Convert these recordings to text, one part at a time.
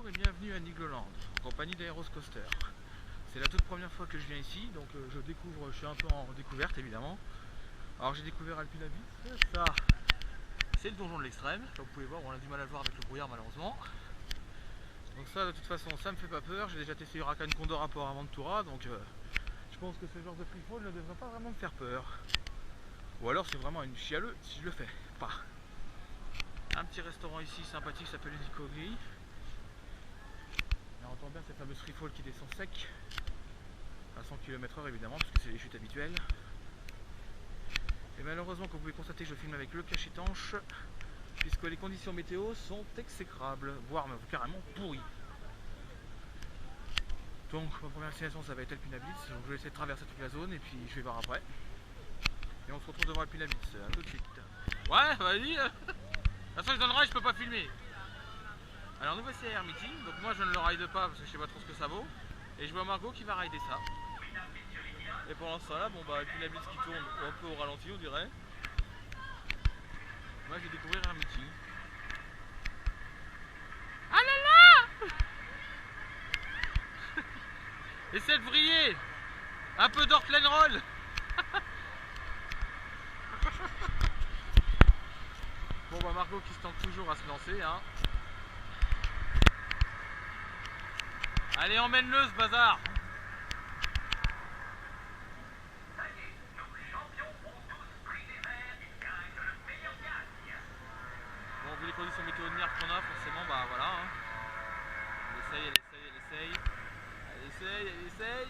et bienvenue à Nigloland, en compagnie d'Aeroscoster. C'est la toute première fois que je viens ici, donc je suis un peu en découverte évidemment. Alors j'ai découvert Alpinabis, ça c'est le donjon de l'extrême, comme vous pouvez voir, on a du mal à le voir avec le brouillard malheureusement. Donc ça de toute façon ça me fait pas peur, j'ai déjà testé Huracan Condor à Port Aventura, donc je pense que ce genre de freefall ne devrait pas vraiment me faire peur. Ou alors c'est vraiment une chialeuse si je le fais pas. Un petit restaurant ici sympathique s'appelle Unicogri. On entend bien cette fameuse freefall qui descend sec à 100 km/h évidemment parce que c'est les chutes habituelles. Et malheureusement comme vous pouvez constater je filme avec le cache étanche puisque les conditions météo sont exécrables, voire même carrément pourries. Donc ma première destination ça va être Alpinabis, donc je vais essayer de traverser toute la zone et puis je vais voir après. Et on se retrouve devant Alpinabis, à tout de suite. Ouais vas-y. De toute façon je donnerai, je peux pas filmer. Alors nous voici à Air Meeting, donc moi je ne le ride pas parce que je sais pas trop ce que ça vaut. Et je vois Margot qui va rider ça. Et pendant ce temps là, bon bah Alpinabis qui tourne un peu au ralenti on dirait. Moi je vais découvrir Air Meeting. Ah là là. Essaie de vriller. Un peu d'Ortland Roll. Bon bah Margot qui se tente toujours à se lancer hein. Allez, emmène-le ce bazar. Bon, vu les conditions météo de merde qu'on a, forcément, bah voilà. Hein. Elle essaye.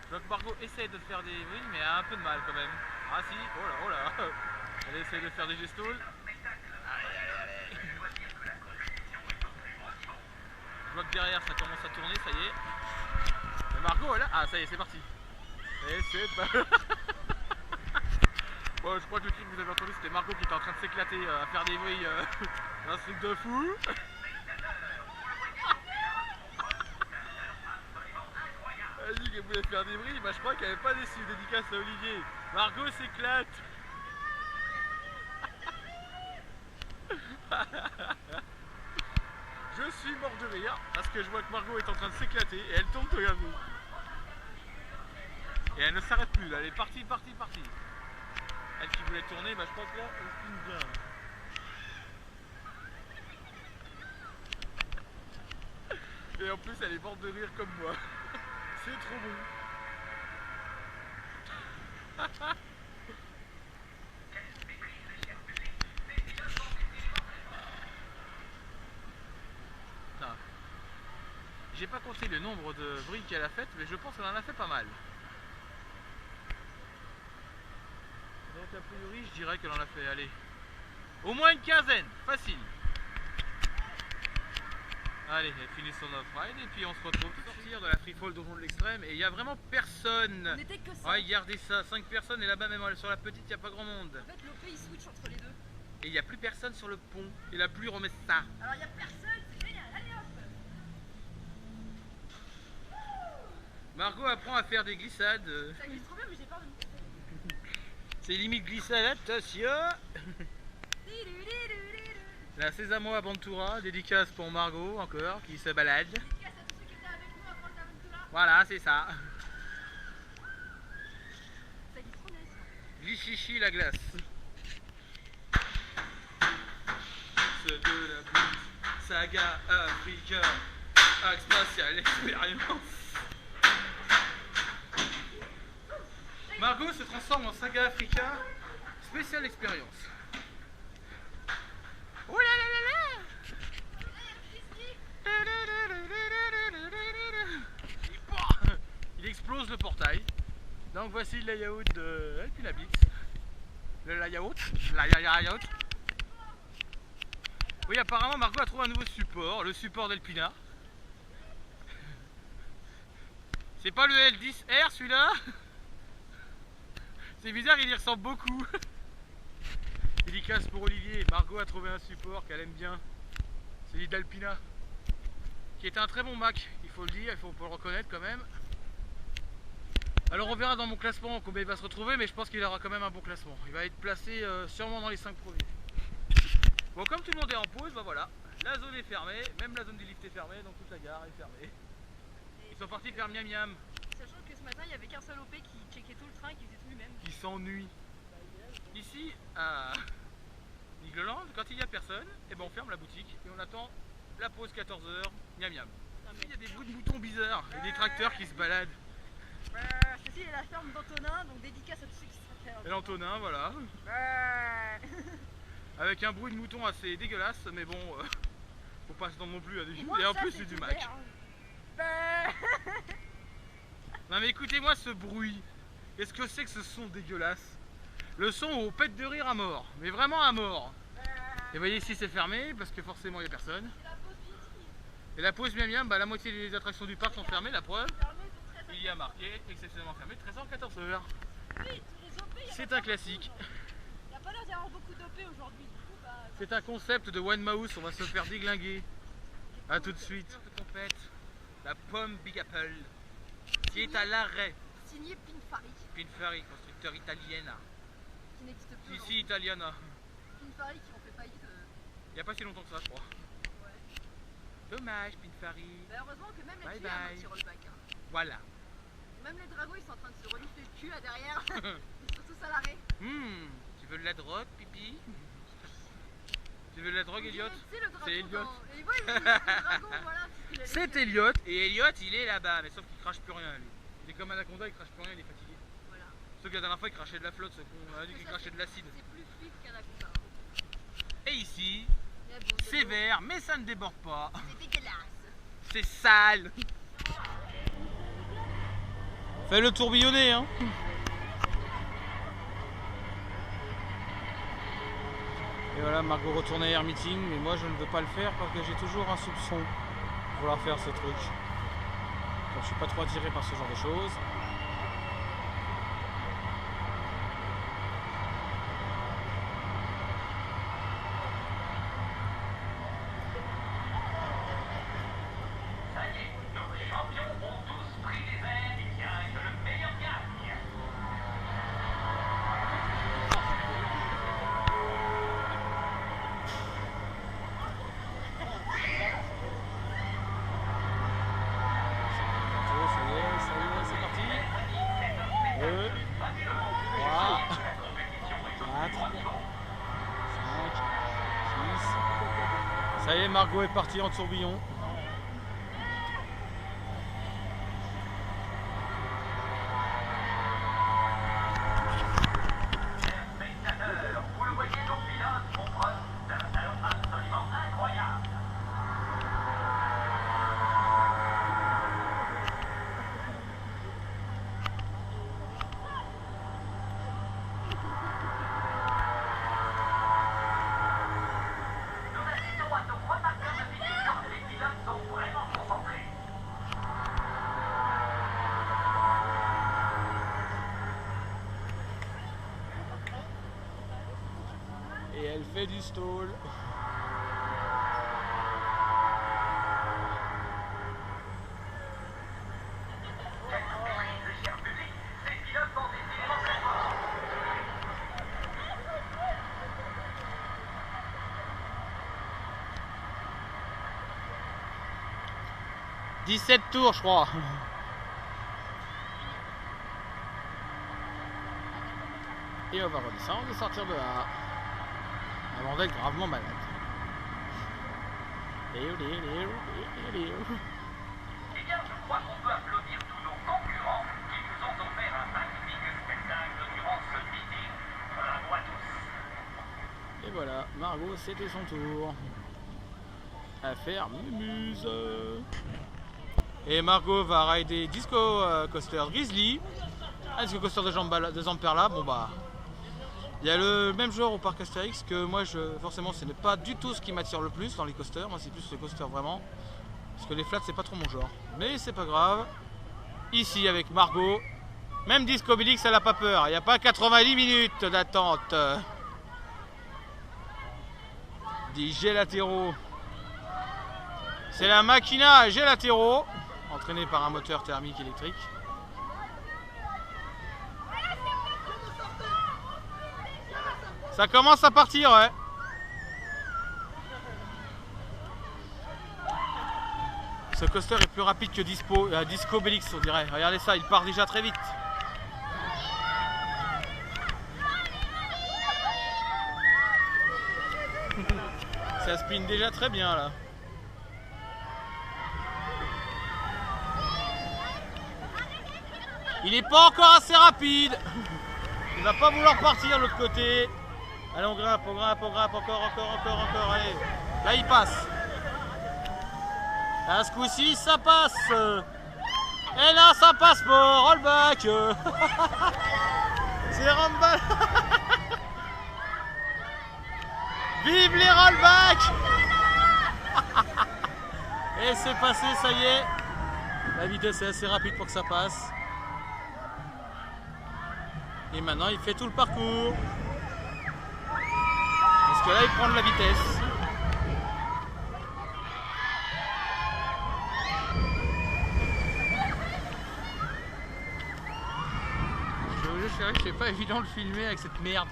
Je vois que Margot essaye de faire des bruits, mais a un peu de mal quand même. Ah si, oh là. Elle essaye de faire des gestoles. Allez. Je vois que derrière ça commence à tourner, ça y est. Et Margot là, ah ça y est, c'est parti. Et c'est pas. Bon, je crois que le truc que vous avez entendu c'était Margot qui était en train de s'éclater à faire des bruits, un truc de fou. Elle dit qu'elle voulait faire des bruits, bah je crois qu'elle n'avait pas déçu, dédicace à Olivier. Margot s'éclate. Je suis mort de rire parce que je vois que Margot est en train de s'éclater et elle tourne tout à vous. Et elle ne s'arrête plus, là. Elle est partie. Elle qui voulait tourner, bah je crois que là, elle filme bien. Et en plus, elle est morte de rire comme moi. C'est trop bon. J'ai pas compté le nombre de bruits qu'elle a fait, mais je pense qu'elle en a fait pas mal. Donc a priori, je dirais qu'elle en a fait, allez, au moins une quinzaine, facile. Allez, elle finit son off-ride et puis on se retrouve sortir de la freefall donjon de l'extrême et il n'y a vraiment personne. On était que ça. Ouais, regardez ça, 5 personnes et là-bas même sur la petite, il n'y a pas grand monde. En fait, l'OP il switch entre les deux. Et il n'y a plus personne sur le pont. Et la pluie remet ça. Alors il n'y a personne, c'est génial, allez hop. Margot apprend à faire des glissades. Ça glisse trop bien, mais j'ai peur de me casser. C'est limite glissade, attention. La Sésamo Aventura, dédicace pour Margot encore, qui se balade. Dédicace à tous ceux qui étaient avec nous à Port Aventura. Voilà, c'est ça. Ça glisse trop bien ici. Glischichi la glace. C'est de la bouse, saga Africa, Axe spatial expérience. Margot se transforme en saga Africa, spéciale expérience. Oh là là là là! Il explose le portail. Donc voici le layout de Alpinabis. Le layout. Oui, apparemment Margot a trouvé un nouveau support, le support d'Alpina. C'est pas le L10R celui-là? C'est bizarre, il y ressemble beaucoup. Dédicace pour Olivier, Margot a trouvé un support qu'elle aime bien. C'est d'Alpina. Qui est un très bon Mac, il faut le dire, il faut le reconnaître quand même. Alors on verra dans mon classement combien il va se retrouver, mais je pense qu'il aura quand même un bon classement. Il va être placé sûrement dans les 5 premiers. Bon, comme tout le monde est en pause, bah voilà. La zone est fermée, même la zone des lifts est fermée, donc toute la gare est fermée. Ils sont partis faire miam miam. Sachant que ce matin, il y avait qu'un seul OP qui checkait tout le train et qui faisait tout lui-même. Qui s'ennuie. Ici, à Nigloland, quand il n'y a personne, et ben on ferme la boutique et on attend la pause 14h, miam miam. Il y a des bruits de moutons bizarres et des tracteurs qui se baladent. Ceci est la ferme d'Antonin, donc dédicace à tous ceux qui se faire. Et l'Antonin, voilà. Avec un bruit de mouton assez dégueulasse, mais bon, faut pas se tendre non plus à des choses. Et en plus, c'est du match. Non, mais écoutez-moi ce bruit. Qu'est-ce que c'est que ce son dégueulasse? Le son où on pète de rire à mort, mais vraiment à mort. Et vous voyez ici, c'est fermé parce que forcément, il n'y a personne. Et la pause miam miam, bah, la moitié des attractions du parc sont fermées, la preuve. Il y a marqué exceptionnellement fermé 13h-14h. C'est un classique. Il n'y a pas l'air d'y avoir beaucoup d'OP aujourd'hui. C'est un concept de One Mouse, on va se faire déglinguer. A tout de suite. Compète. La pomme Big Apple, qui est à l'arrêt. Signé Pininfarina. Pininfarina, constructeur italienne. Qui n'existe plus. Ici, Italiana. Pininfarina qui ont fait faillite. Il n'y a pas si longtemps que ça, je crois. Ouais. Dommage, Pininfarina. Bah heureusement que même Bye les bye. filles ont un petit rollback. Hein. Voilà. Même les dragons, ils sont en train de se relifter le cul là derrière. Ils sont tous à l'arrêt. Tu veux de la drogue, pipi? Tu veux de la drogue, Elliot? C'est Elliot. Et ouais, le dragon, voilà. C'est Elliot, et Elliot, il est là-bas, mais sauf qu'il crache plus rien, lui. Il est comme Anaconda, il crache plus rien, il est fatigué. Voilà. Sauf que la dernière fois, il crachait de la flotte, ce con. On a dit qu'il crachait de l'acide. C'est plus fluide qu'Anaconda. Et ici, Mais bon, c'est vert, mais ça ne déborde pas. C'est dégueulasse. C'est sale. Fais le tourbillonner, hein. Et voilà, Margot retourne à Air Meeting, mais moi je ne veux pas le faire parce que j'ai toujours un soupçon de vouloir faire ce truc. Donc je suis pas trop attiré par ce genre de choses. Ça y est, Margot est partie en tourbillon. Et elle fait du stall. « 17 tours, je crois. Et on va redescendre et sortir de là. Avant d'être gravement malade. Eh bien, je crois qu'on peut applaudir tous nos concurrents qui nous ont offert un magnifique spectacle durant ce meeting. Bravo à tous. Et voilà, Margot, c'était son tour. À faire mumuse. Et Margot va rider Disco Coaster Grizzly. Un Disco Coaster de Zamperla. Bon bah, il y a le même genre au parc Astérix que moi, forcément, ce n'est pas du tout ce qui m'attire le plus dans les coasters. Moi, c'est plus les coasters vraiment. Parce que les flats, c'est pas trop mon genre. Mais c'est pas grave. Ici, avec Margot, même Disco Obélix, elle n'a pas peur. Il n'y a pas 90 minutes d'attente. Des gélatéraux. C'est la Machina à gélatéraux, entraînée par un moteur thermique électrique. Ça commence à partir, ouais. Ce coaster est plus rapide que Disco Bellix, on dirait. Regardez ça, il part déjà très vite. Ça spin déjà très bien là. Il n'est pas encore assez rapide. Il va pas vouloir partir de l'autre côté. Allez, on grimpe, encore. Allez, là il passe. Là, ce coup-ci, ça passe. Et là, ça passe pas. Rollback. C'est Rumble. Vive les rollbacks. Et c'est passé, ça y est. La vitesse est assez rapide pour que ça passe. Et maintenant, il fait tout le parcours. Parce que là, il prend de la vitesse. C'est pas évident de filmer avec cette merde.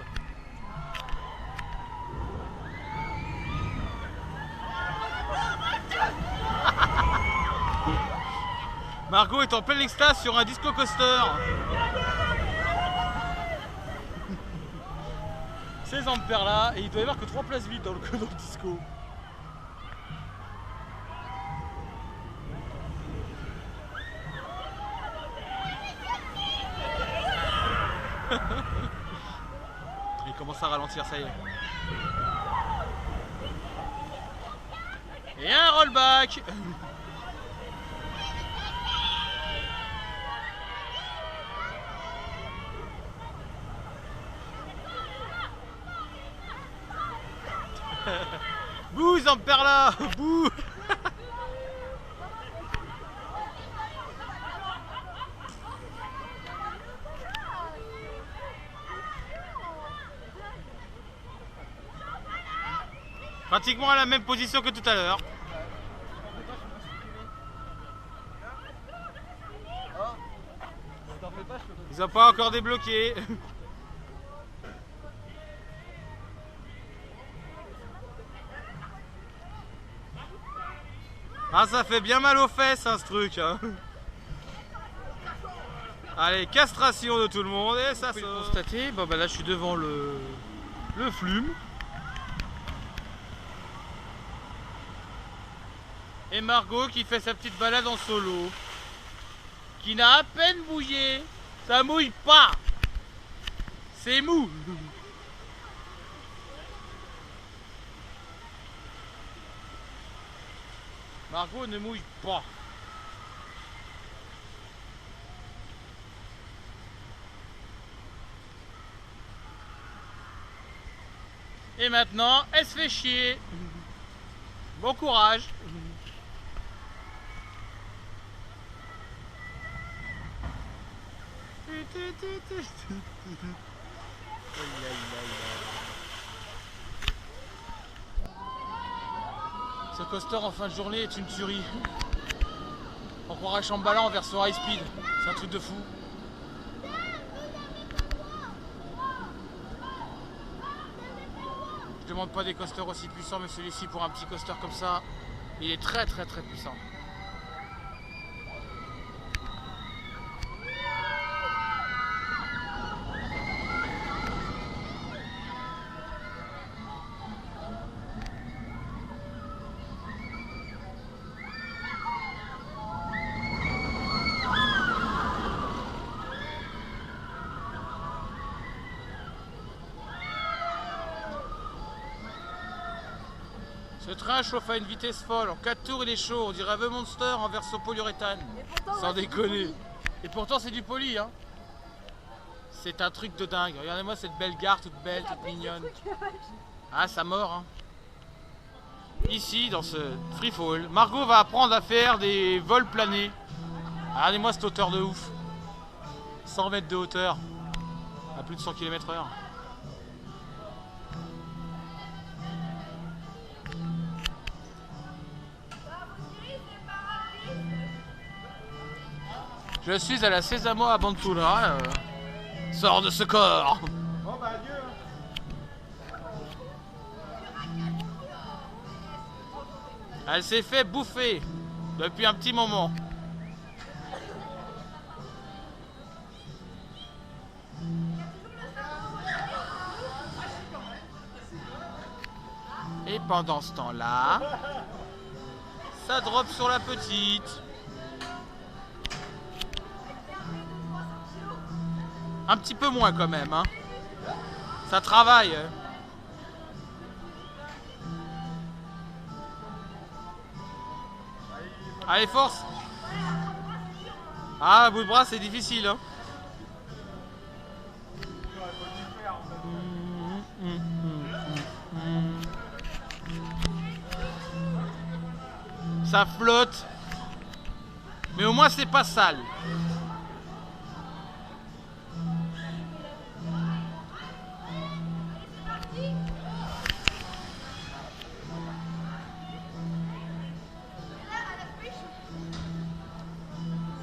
Margot est en pleine extase sur un disco coaster. Ces ampères là, et il doit y avoir que 3 places vides dans le disco. Il commence à ralentir, ça y est. Et un rollback. Bouh, Zamperla. Bouh. Pratiquement à la même position que tout à l'heure. Ils n'ont pas encore débloqué. Ah, ça fait bien mal aux fesses, hein, ce truc. Hein. Allez, castration de tout le monde et ça sort. Constater, bon, bah là je suis devant le flume. Et Margot qui fait sa petite balade en solo. Qui n'a à peine mouillé. Ça mouille pas. C'est mou. Margot ne mouille pas. Et maintenant, elle se fait chier. Bon courage. Ce coaster en fin de journée est une tuerie. On croirait Shambhala en version high speed. C'est un truc de fou. Je demande pas des coasters aussi puissants, mais celui-ci pour un petit coaster comme ça, il est très puissant. Ce train chauffe à une vitesse folle. En 4 tours, il est chaud. On dirait The Monster en version polyuréthane. Sans déconner. Et pourtant, c'est du poly. Hein. C'est un truc de dingue. Regardez-moi cette belle gare, toute belle, toute mignonne. Ah, ça mord. Hein. Ici, dans ce free fall, Margot va apprendre à faire des vols planés. Regardez-moi cette hauteur de ouf. 100 mètres de hauteur. À plus de 100 km/h. Je suis à la Sésamo Aventura. Sors de ce corps. Bon bah adieu. Elle s'est fait bouffer. Depuis un petit moment. Et pendant ce temps-là, ça drop sur la petite. Un petit peu moins quand même, hein. Ça travaille. Allez, force. Ah, à bout de bras, c'est difficile, hein. Ça flotte. Mais au moins, c'est pas sale.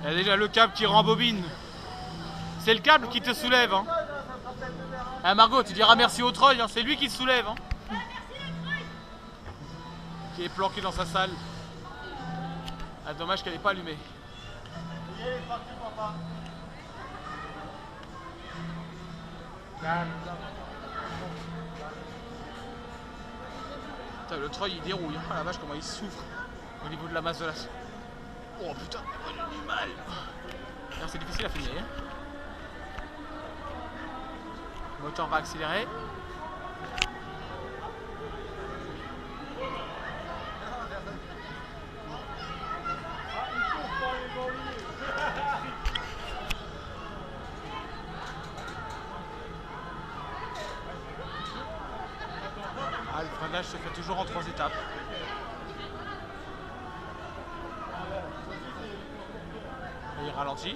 Il y a déjà le câble qui rembobine. C'est le câble qui te soulève. Hein. Ah, Margot, tu diras merci au treuil, hein. C'est lui qui te soulève. Hein. Qui est planqué dans sa salle. Ah, dommage qu'elle n'est pas allumée. Putain, le treuil il dérouille. Ah la vache, comment il souffre au niveau de la masse de la... Oh putain, il a du mal. C'est difficile à finir. Le moteur va accélérer. Ah, le freinage se fait toujours en 3 étapes. Et il ralentit. Et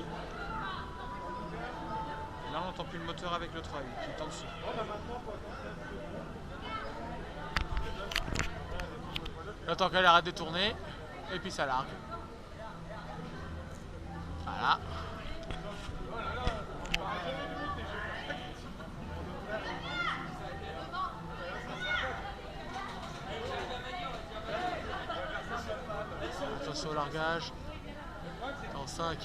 là, on n'entend plus le moteur avec le treuil qui est en dessous. J'attends qu'elle arrête de tourner. Et puis ça largue. Voilà. Attention au largage. En 5.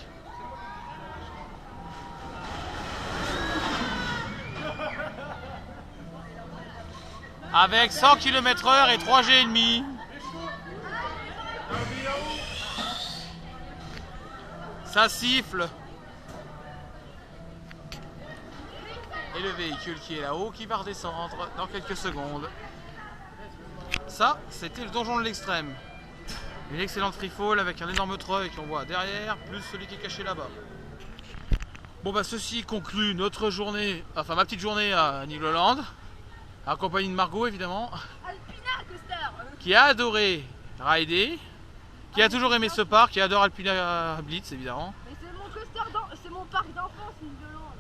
Avec 100 km/h et 3G et demi. Ça siffle. Et le véhicule qui est là-haut qui va redescendre dans quelques secondes. Ça, c'était le donjon de l'extrême. Une excellente freefall avec un énorme treuil qu'on voit derrière, plus celui qui est caché là-bas. Bon bah ceci conclut notre journée, enfin ma petite journée à Nigloland, accompagnée de Margot évidemment, qui a adoré rider, qui a toujours aimé ce parc, qui adore Alpina Blitz évidemment. Mais c'est mon coaster, c'est mon parc d'enfance, Nigloland.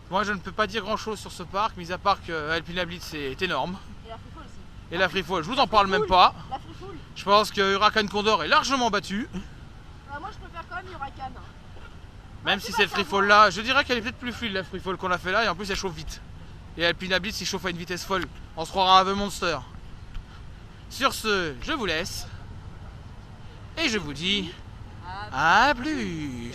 Moi je ne peux pas dire grand chose sur ce parc, mis à part que Alpina Blitz est énorme. Et la freefall aussi. Et la freefall, je vous en parle même pas. La freefall. Je pense que Huracan Condor est largement battu. Moi je préfère quand même Huracan. Même si cette freefall là, je dirais qu'elle est peut-être plus fluide la freefall qu'on a fait là, et en plus elle chauffe vite. Et Alpina Blitz il chauffe à une vitesse folle. On se croira à The Monster. Sur ce, je vous laisse. Et je vous dis à plus.